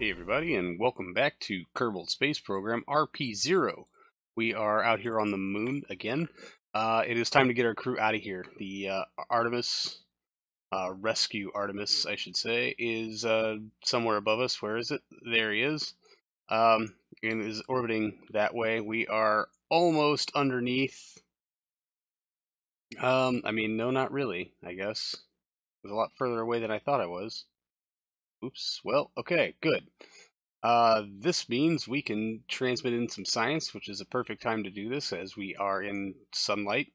Hey everybody, and welcome back to Kerbal Space Program RP-0. We are out here on the moon again. It is time to get our crew out of here. The Artemis, Rescue Artemis, I should say, is somewhere above us. Where is it? There he is. And is orbiting that way. We are almost underneath. I mean, no, not really, I guess. It was a lot further away than I thought I was. Oops. Well, okay, good. This means we can transmit in some science, which is a perfect time to do this as we are in sunlight.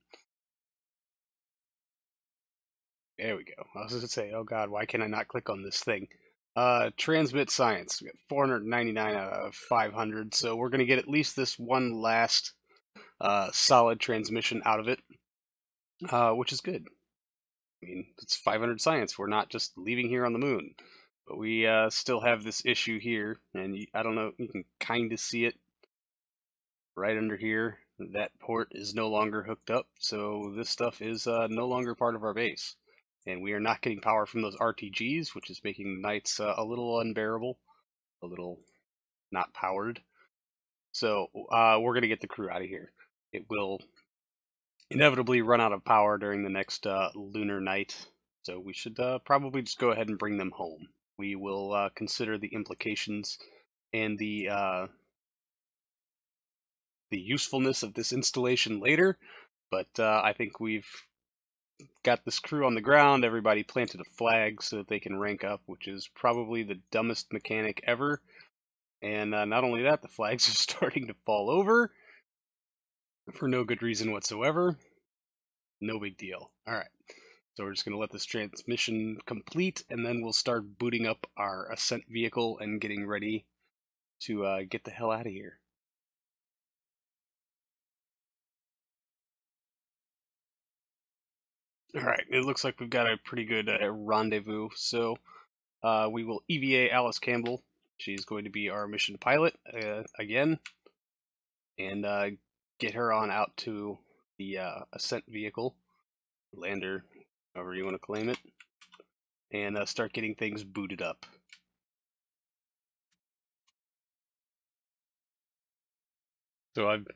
There we go. I was going to say, oh god, why can I not click on this thing? Transmit science. We got 499 out of 500, so we're going to get at least this one last solid transmission out of it, which is good. I mean, it's 500 science. We're not just leaving here on the moon. But we still have this issue here, and I don't know, you can kind of see it right under here. That port is no longer hooked up, so this stuff is no longer part of our base. And we are not getting power from those RTGs, which is making the nights a little unbearable, a little not powered. So we're going to get the crew out of here. It will inevitably run out of power during the next lunar night, so we should probably just go ahead and bring them home. We will consider the implications and the usefulness of this installation later, but I think we've got this crew on the ground. Everybody planted a flag so that they can rank up, which is probably the dumbest mechanic ever. And not only that, the flags are starting to fall over for no good reason whatsoever. No big deal. All right. So we're just going to let this transmission complete, and then we'll start booting up our Ascent vehicle and getting ready to get the hell out of here. Alright, it looks like we've got a pretty good rendezvous, so we will EVA Alice Campbell. She's going to be our mission pilot again, and get her on out to the Ascent vehicle, lander, however you want to claim it, and start getting things booted up. So I've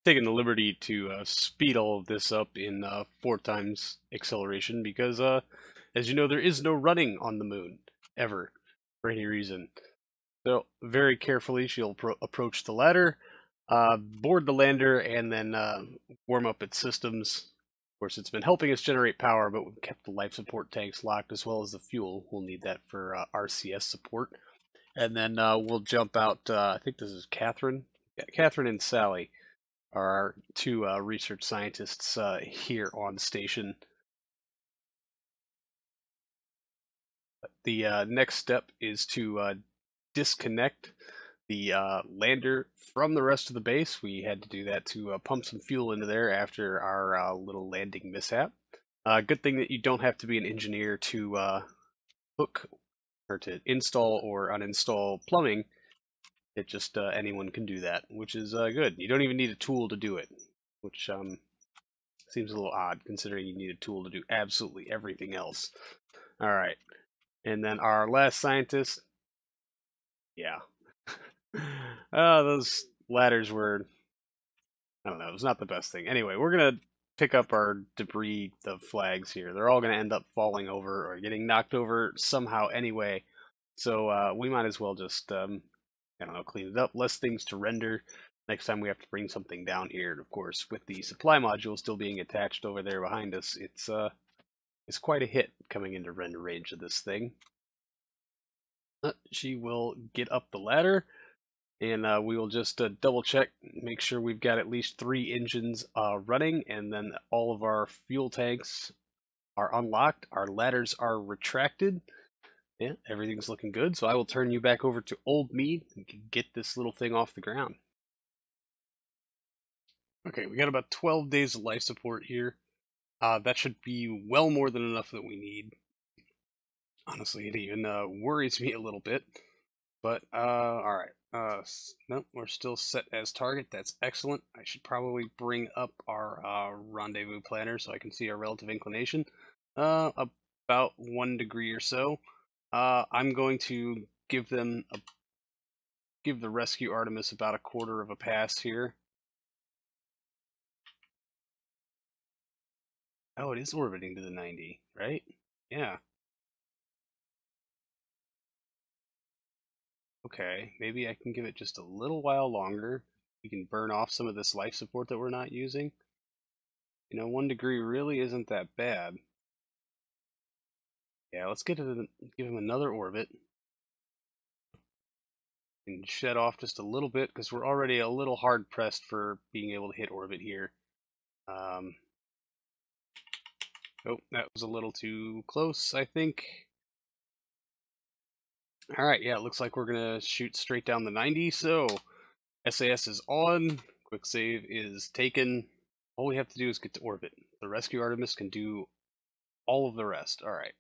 taken the liberty to speed all of this up in 4 times acceleration because, as you know, there is no running on the moon, ever, for any reason. So, very carefully, she'll approach the ladder, board the lander, and then warm up its systems. Of course, it's been helping us generate power, but we've kept the life support tanks locked, as well as the fuel. We'll need that for RCS support. And then we'll jump out, I think this is Catherine. Yeah, Catherine and Sally are our 2 research scientists here on station. The next step is to disconnect the lander from the rest of the base. We had to do that to pump some fuel into there after our little landing mishap. Good thing that you don't have to be an engineer to hook or to install or uninstall plumbing. It just anyone can do that, which is good. You don't even need a tool to do it, which seems a little odd considering you need a tool to do absolutely everything else. All right, and then our last scientist. Yeah, those ladders were, I don't know, it was not the best thing. Anyway, we're gonna pick up our debris, the flags here. They're all gonna end up falling over or getting knocked over somehow anyway. So we might as well just I don't know, clean it up, less things to render next time we have to bring something down here. And of course, with the supply module still being attached over there behind us, it's quite a hit coming into render range of this thing. She will get up the ladder, and we will just double check, make sure we've got at least 3 engines running, and then all of our fuel tanks are unlocked, our ladders are retracted. Yeah, everything's looking good, so I will turn you back over to old me and get this little thing off the ground. Okay, we got about 12 days of life support here. That should be well more than enough that we need. Honestly, it even worries me a little bit. But, alright. Nope, we're still set as target. That's excellent. I should probably bring up our rendezvous planner so I can see our relative inclination. About 1 degree or so. I'm going to give them give the Rescue Artemis about a quarter of a pass here. Oh, it is orbiting to the 90, right? Yeah. Okay, maybe I can give it just a little while longer. We can burn off some of this life support that we're not using. You know, 1 degree really isn't that bad. Yeah, let's give him another orbit. And shed off just a little bit, because we're already a little hard-pressed for being able to hit orbit here. Oh, that was a little too close, I think. Alright, yeah, it looks like we're going to shoot straight down the 90, so SAS is on, quick save is taken. All we have to do is get to orbit. The Rescue Artemis can do all of the rest. Alright,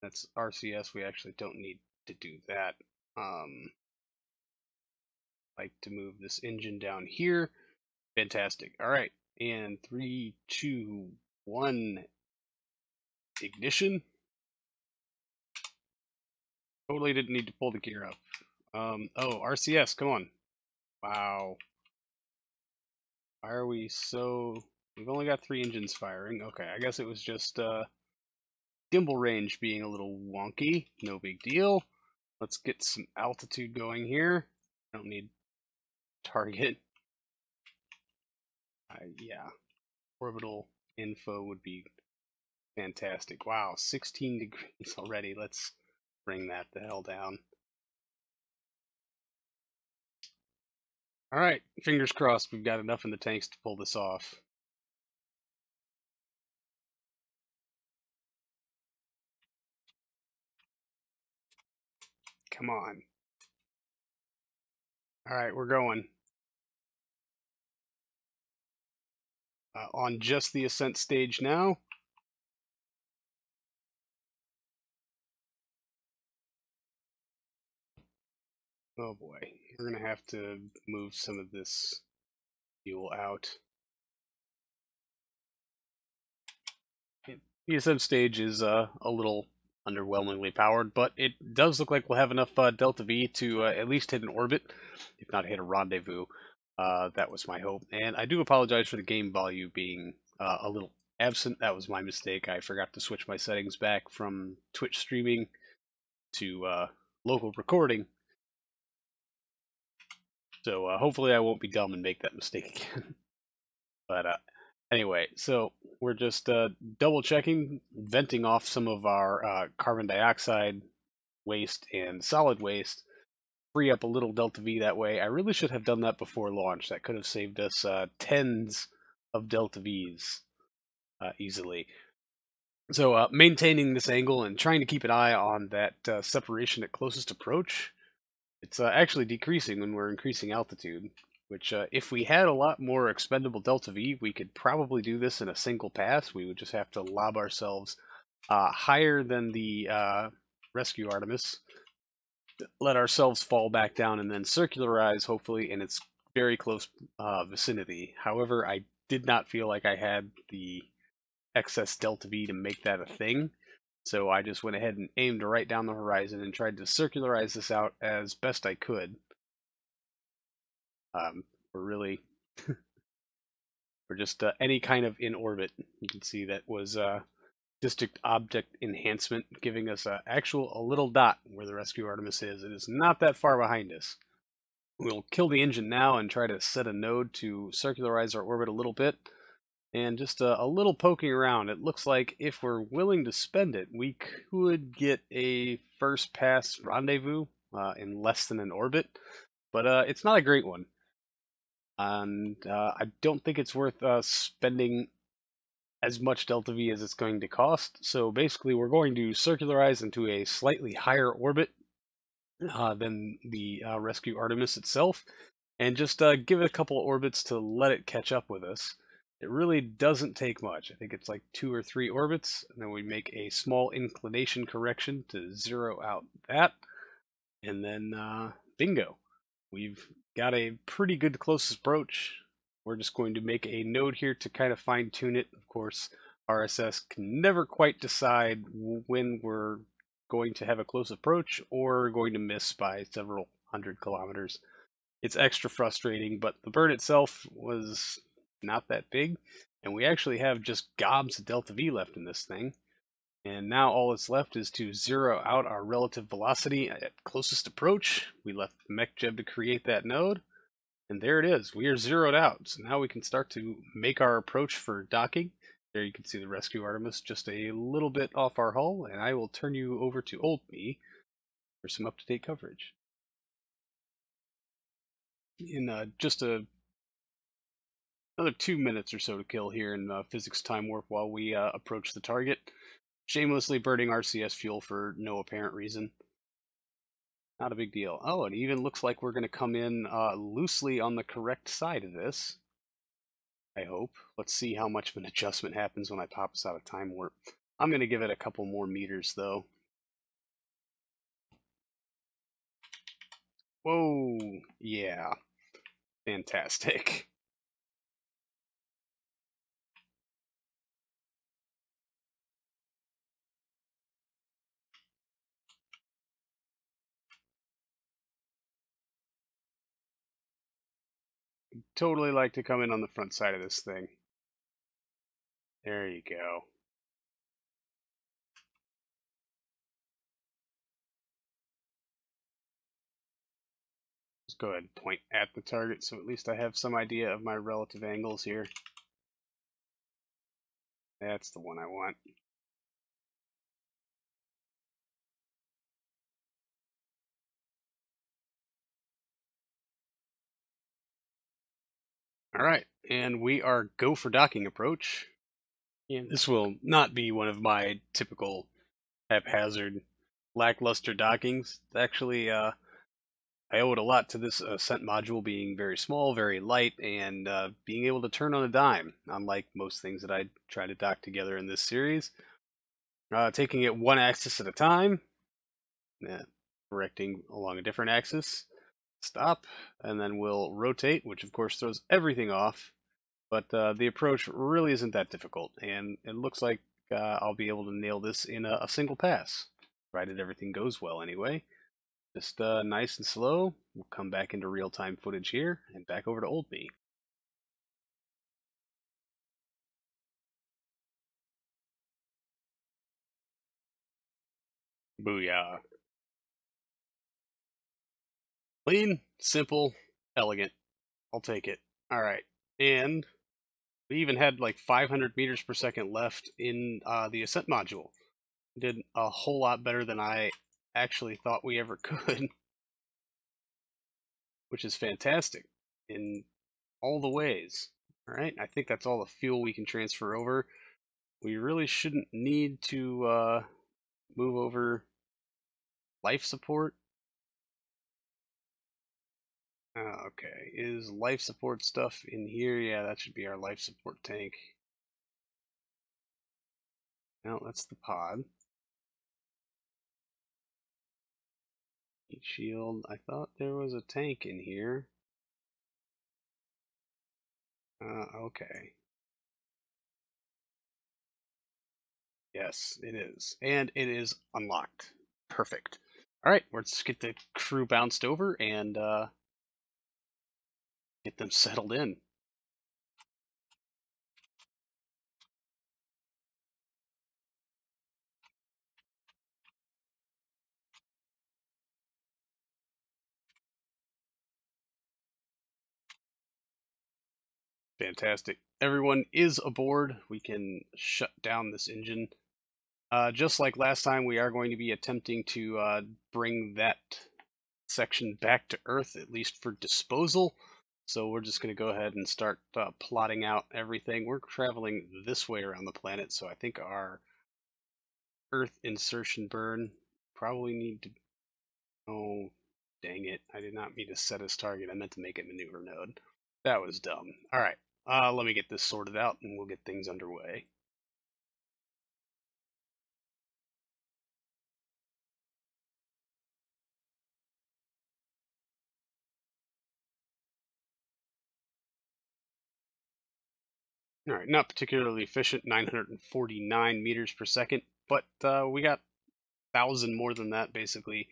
that's RCS, we actually don't need to do that. Like to move this engine down here. Fantastic. Alright, and 3, 2, 1, ignition. Totally didn't need to pull the gear up. Oh, RCS, come on. Wow. Why are we so... We've only got 3 engines firing. Okay, I guess it was just gimbal range being a little wonky. No big deal. Let's get some altitude going here. I don't need target. Yeah. Orbital info would be fantastic. Wow, 16 degrees already. Let's bring that the hell down. Alright, fingers crossed we've got enough in the tanks to pull this off. Come on. Alright, we're going. On just the Ascent stage now. Oh boy, we're going to have to move some of this fuel out. The Ascent stage is a little underwhelmingly powered, but it does look like we'll have enough Delta V to at least hit an orbit, if not hit a rendezvous. That was my hope. And I do apologize for the game volume being a little absent. That was my mistake. I forgot to switch my settings back from Twitch streaming to local recording. So hopefully I won't be dumb and make that mistake again. But anyway, so we're just double checking, venting off some of our carbon dioxide waste and solid waste, free up a little Delta V that way. I really should have done that before launch. That could have saved us tens of Delta Vs easily. So maintaining this angle and trying to keep an eye on that separation at closest approach. It's actually decreasing when we're increasing altitude, which if we had a lot more expendable Delta V, we could probably do this in a single pass. We would just have to lob ourselves higher than the Rescue Artemis, let ourselves fall back down, and then circularize, hopefully, in its very close vicinity. However, I did not feel like I had the excess Delta V to make that a thing. So I just went ahead and aimed right down the horizon and tried to circularize this out as best I could. We're just any kind of in orbit. You can see that was District Object Enhancement, giving us a little dot where the Rescue Artemis is. It is not that far behind us. We'll kill the engine now and try to set a node to circularize our orbit a little bit. And just a little poking around, it looks like if we're willing to spend it, we could get a first pass rendezvous in less than an orbit. But it's not a great one. And I don't think it's worth spending as much Delta V as it's going to cost. So basically, we're going to circularize into a slightly higher orbit than the Rescue Artemis itself, and just give it a couple of orbits to let it catch up with us. It really doesn't take much. I think it's like 2 or 3 orbits, and then we make a small inclination correction to zero out that, and then bingo. We've got a pretty good closest approach. We're just going to make a node here to kind of fine tune it. Of course, RSS can never quite decide when we're going to have a close approach or going to miss by several 100 kilometers. It's extra frustrating, but the burn itself was not that big, and we actually have just gobs of delta V left in this thing. And now all that's left is to zero out our relative velocity at closest approach. We left the MechJeb to create that node, and there it is. We are zeroed out. So now we can start to make our approach for docking. There you can see the Res-Artemis just a little bit off our hull, and I will turn you over to old me for some up-to-date coverage. In just another 2 minutes or so to kill here in physics time warp while we approach the target, shamelessly burning RCS fuel for no apparent reason. Not a big deal. Oh, it even looks like we're going to come in loosely on the correct side of this. I hope. Let's see how much of an adjustment happens when I pop us out of time warp. I'm going to give it a couple more meters, though. Whoa, yeah. Fantastic. Totally like to come in on the front side of this thing. There you go. Let's go ahead and point at the target so at least I have some idea of my relative angles here. That's the one I want. Alright, and we are go for docking approach. And this will not be one of my typical haphazard, lackluster dockings. Actually, I owe it a lot to this Ascent module being very small, very light, and being able to turn on a dime, unlike most things that I try to dock together in this series. Taking it one axis at a time, correcting along a different axis, stop, and then we'll rotate, which of course throws everything off. But the approach really isn't that difficult, and it looks like I'll be able to nail this in a single pass, provided everything goes well anyway. Just nice and slow. We'll come back into real-time footage here, and back over to old me. Booyah. Clean, simple, elegant. I'll take it. Alright, and we even had like 500 meters per second left in the Ascent module. We did a whole lot better than I actually thought we ever could, which is fantastic in all the ways. Alright, I think that's all the fuel we can transfer over. We really shouldn't need to move over life support. Okay, is life support stuff in here? Yeah, that should be our life support tank. No, that's the pod. Heat shield. I thought there was a tank in here. Okay. Yes, it is. And it is unlocked. Perfect. Alright, let's get the crew bounced over and get them settled in. Fantastic. Everyone is aboard. We can shut down this engine. Just like last time, we are going to be attempting to bring that section back to Earth, at least for disposal. So we're just going to go ahead and start plotting out everything. We're traveling this way around the planet, so I think our Earth insertion burn probably need to... Oh, dang it. I did not mean to set as target. I meant to make it maneuver node. That was dumb. Alright, let me get this sorted out and we'll get things underway. Alright, not particularly efficient, 949 meters per second, but we got 1,000 more than that, basically.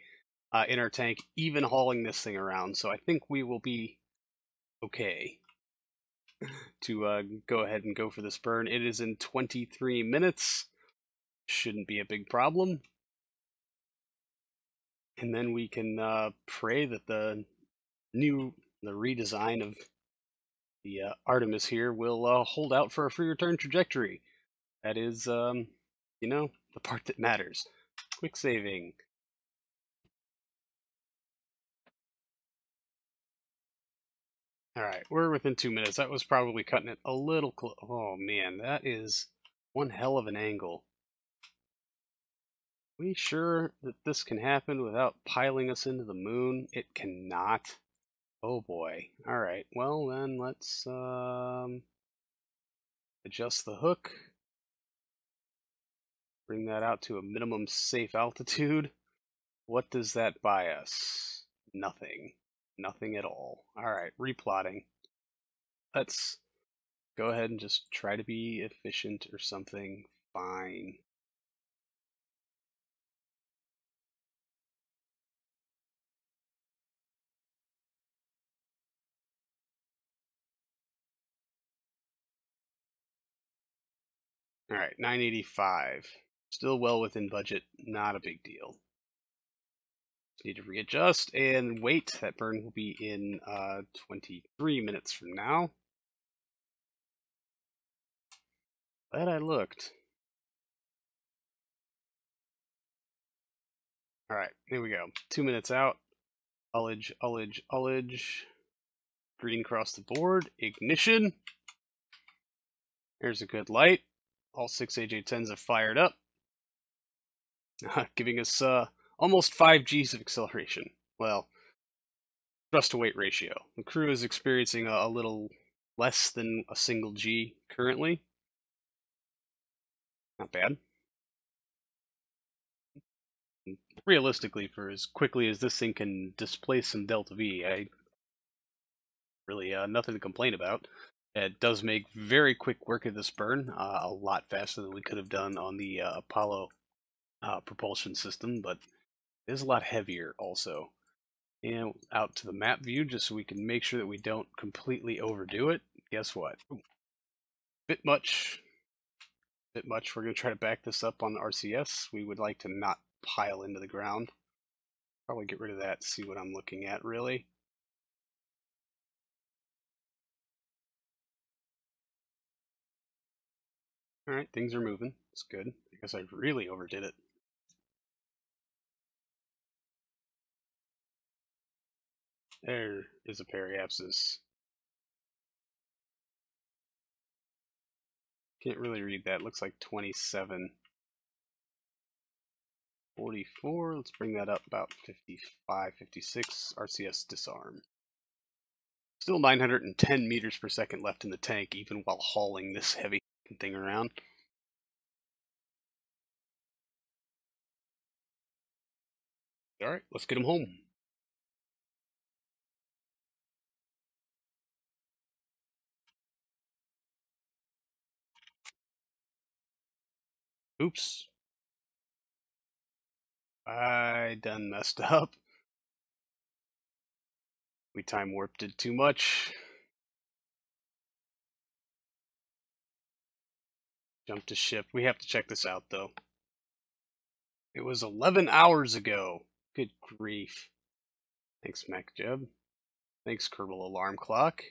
in our tank, even hauling this thing around. So I think we will be okay to go ahead and go for this burn. It is in 23 minutes. Shouldn't be a big problem. And then we can pray that the redesign of the Artemis here will hold out for a free return trajectory. That is, you know, the part that matters. Quick saving. Alright, we're within 2 minutes. That was probably cutting it a little close. Oh man, that is one hell of an angle. We sure that this can happen without piling us into the moon? It cannot. Oh boy. Alright, well then let's adjust the hook. Bring that out to a minimum safe altitude. What does that buy us? Nothing. Nothing at all. Alright, replotting. Let's go ahead and just try to be efficient or something. Fine. Alright, 985. Still well within budget. Not a big deal. Just need to readjust and wait. That burn will be in 23 minutes from now. Glad I looked. Alright, here we go. 2 minutes out. Ullage, ullage, ullage. Green across the board. Ignition. There's a good light. All 6 AJ-10s have fired up. Giving us almost 5 Gs of acceleration. Well, thrust to weight ratio. The crew is experiencing a little less than a single G currently. Not bad. Realistically, for as quickly as this thing can displace some Delta V, I really nothing to complain about. It does make very quick work of this burn, a lot faster than we could have done on the Apollo propulsion system, but it is a lot heavier also. And out to the map view, just so we can make sure that we don't completely overdo it. Guess what? Ooh, bit much. Bit much. We're going to try to back this up on the RCS. We would like to not pile into the ground. Probably get rid of that, see what I'm looking at, really. Alright, things are moving. It's good. I guess I really overdid it. There is a periapsis. Can't really read that. Looks like 27. 44. Let's bring that up about 55, 56. RCS disarm. Still 910 meters per second left in the tank, even while hauling this heavy thing around. Alright, let's get him home. Oops. I done messed up. We time warped it too much. Jump to ship. We have to check this out, though. It was 11 hours ago. Good grief. Thanks, MacJeb. Thanks, Kerbal Alarm Clock.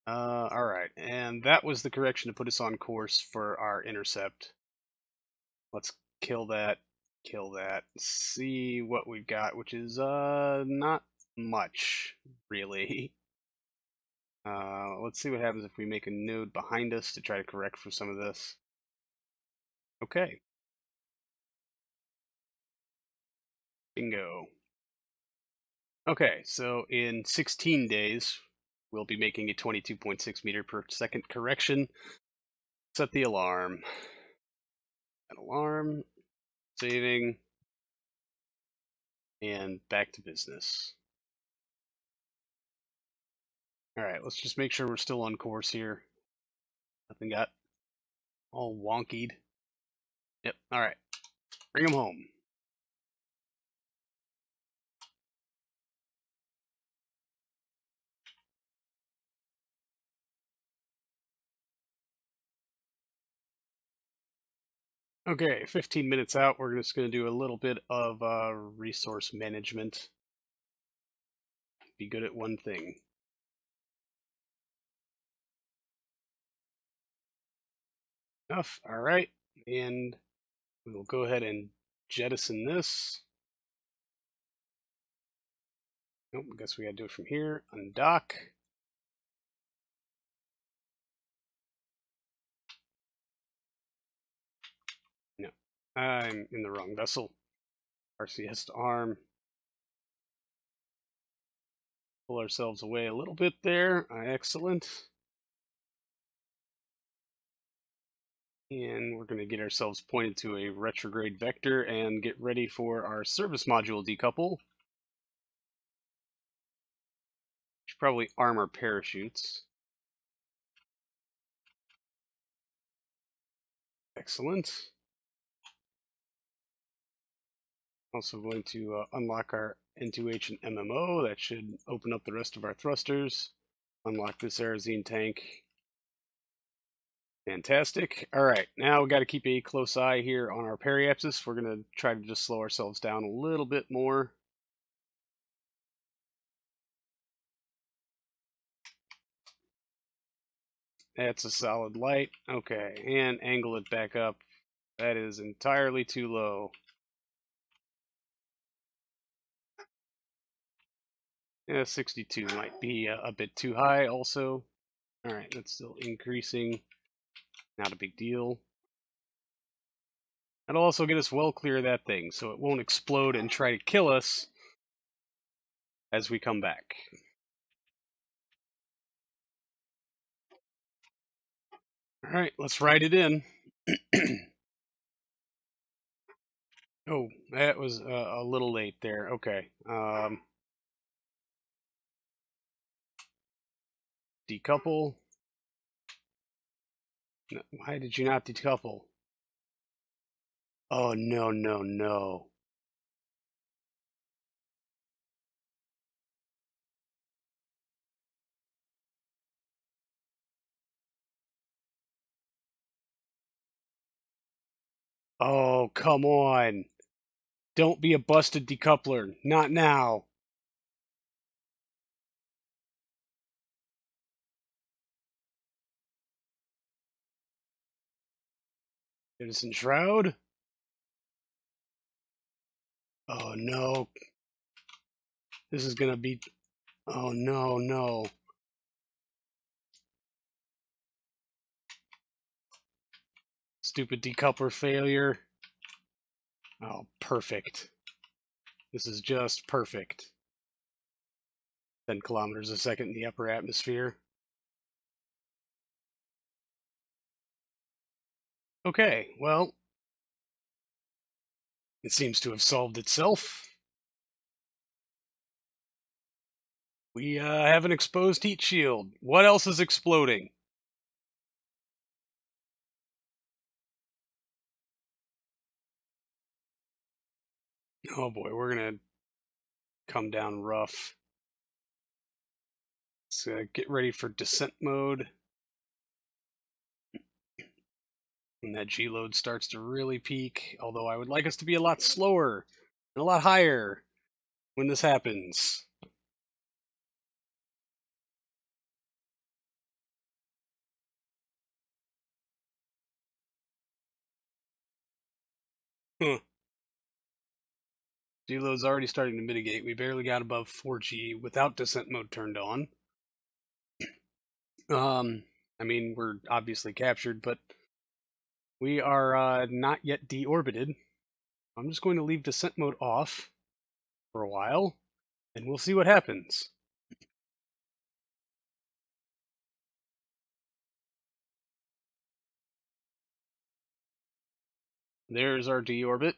Alright, and that was the correction to put us on course for our intercept. Let's kill that, see what we've got, which is, not much, really. Let's see what happens if we make a node behind us to try to correct for some of this. Okay. Bingo. Okay, so in 16 days, we'll be making a 22.6 meter per second correction. Set the alarm. An alarm. Saving. And back to business. Alright, let's just make sure we're still on course here. Nothing got all wonkied. Yep, alright. Bring them home. Okay, 15 minutes out, we're just going to do a little bit of resource management. Be good at one thing. Enough, alright, and we'll go ahead and jettison this. Nope, I guess we gotta do it from here. Undock. No, I'm in the wrong vessel. RCS to arm. Pull ourselves away a little bit there. Excellent. And we're going to get ourselves pointed to a retrograde vector and get ready for our service module decouple. Should probably arm our parachutes. Excellent. Also going to unlock our N2H and MMO. That should open up the rest of our thrusters. Unlock this Aerozine tank. Fantastic. Alright, now we got to keep a close eye here on our periapsis. We're going to try to just slow ourselves down a little bit more. That's a solid light. Okay, and angle it back up. That is entirely too low. Yeah, 62 might be a bit too high also. Alright, that's still increasing. Not a big deal. That'll also get us well clear of that thing, so it won't explode and try to kill us as we come back. Alright, let's ride it in. Oh, that was a little late there. Okay. Decouple. No, why did you not decouple? Oh, no, no, no. Oh, come on. Don't be a busted decoupler. Not now. Citizen Shroud? Oh, no. This is gonna be... Oh, no, no. Stupid decoupler failure. Oh, perfect. This is just perfect. 10 kilometers a second in the upper atmosphere. Okay, well, it seems to have solved itself. We have an exposed heat shield. What else is exploding? Oh boy, we're gonna come down rough. Let's get ready for descent mode. When that G load starts to really peak, although I would like us to be a lot slower and a lot higher when this happens. Huh. G load's already starting to mitigate. We barely got above 4G without descent mode turned on. I mean, we're obviously captured, but we are not yet deorbited. I'm just going to leave descent mode off for a while, and we'll see what happens. There's our deorbit.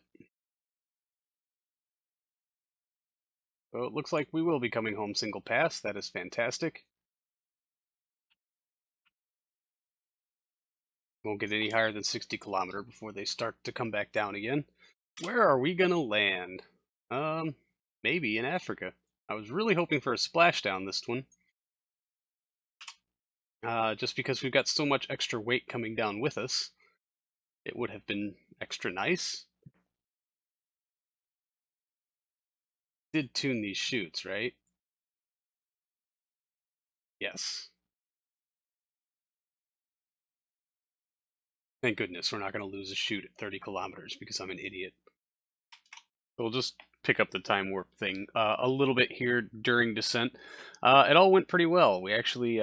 So it looks like we will be coming home single pass. That is fantastic. Won't get any higher than 60 kilometer before they start to come back down again. Where are we gonna land? Maybe in Africa. I was really hoping for a splashdown this one. Just because we've got so much extra weight coming down with us. It would have been extra nice. Did tune these chutes, right? Yes. Thank goodness we're not going to lose a chute at 30 kilometers because I'm an idiot. We'll just pick up the time warp thing a little bit here during descent. It all went pretty well. We actually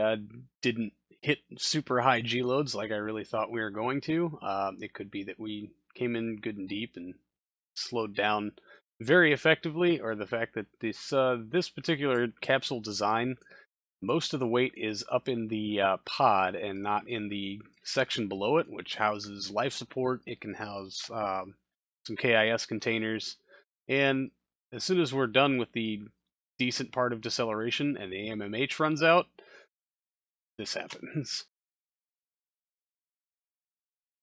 didn't hit super high G loads like I really thought we were going to. It could be that we came in good and deep and slowed down very effectively, or the fact that this particular capsule design, most of the weight is up in the pod and not in the section below it, which houses life support. It can house some KIS containers. And as soon as we're done with the decent part of deceleration and the AMMH runs out, this happens.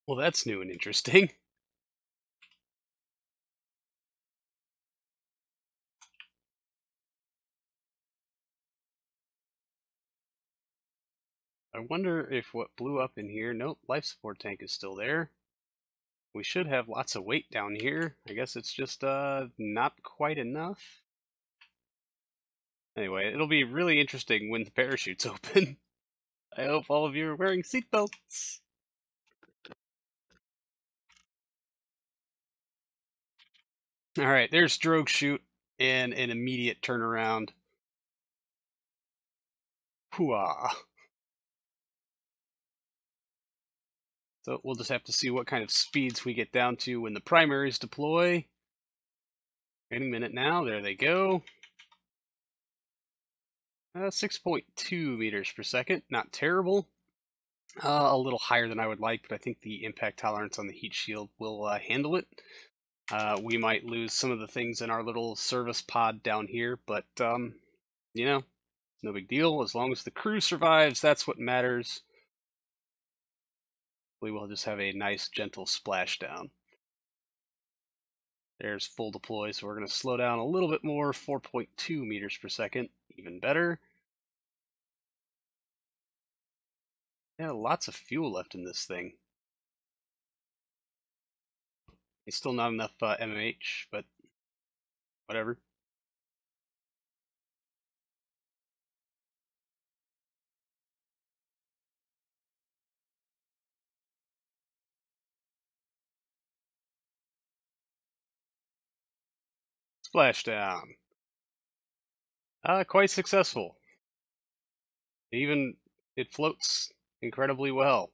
Well, that's new and interesting. I wonder if what blew up in here... Nope, life support tank is still there. We should have lots of weight down here. I guess it's just not quite enough. Anyway, it'll be really interesting when the parachutes open. I hope all of you are wearing seatbelts. Alright, there's drogue chute and an immediate turnaround. Hooah. So we'll just have to see what kind of speeds we get down to when the primaries deploy. Any minute now, there they go. 6.2 meters per second, not terrible. A little higher than I would like, but I think the impact tolerance on the heat shield will handle it. We might lose some of the things in our little service pod down here, but, you know, no big deal. As long as the crew survives, that's what matters. We will just have a nice, gentle splashdown. There's full deploy, so we're going to slow down a little bit more, 4.2 meters per second, even better. Yeah, lots of fuel left in this thing. It's still not enough MMH, but whatever. Splashdown. Quite successful. Even it floats incredibly well.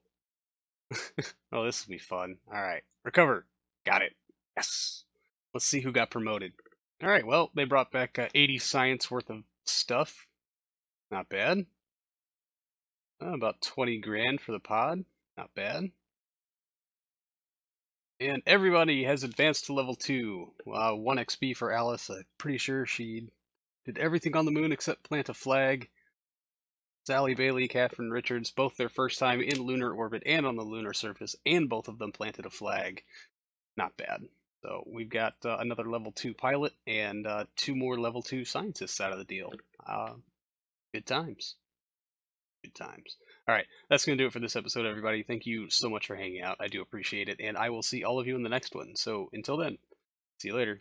Oh, this will be fun. Alright, recover. Got it. Yes. Let's see who got promoted. Alright, well, they brought back 80 science worth of stuff. Not bad. About 20 grand for the pod. Not bad. And everybody has advanced to level 2. 1 XP for Alice. I'm pretty sure she did everything on the moon except plant a flag. Sally Bailey, Catherine Richards, both their first time in lunar orbit and on the lunar surface, and both of them planted a flag. Not bad. So we've got another level 2 pilot and 2 more level 2 scientists out of the deal. Good times. Good times. All right, that's going to do it for this episode, everybody. Thank you so much for hanging out. I do appreciate it, and I will see all of you in the next one. So until then, see you later.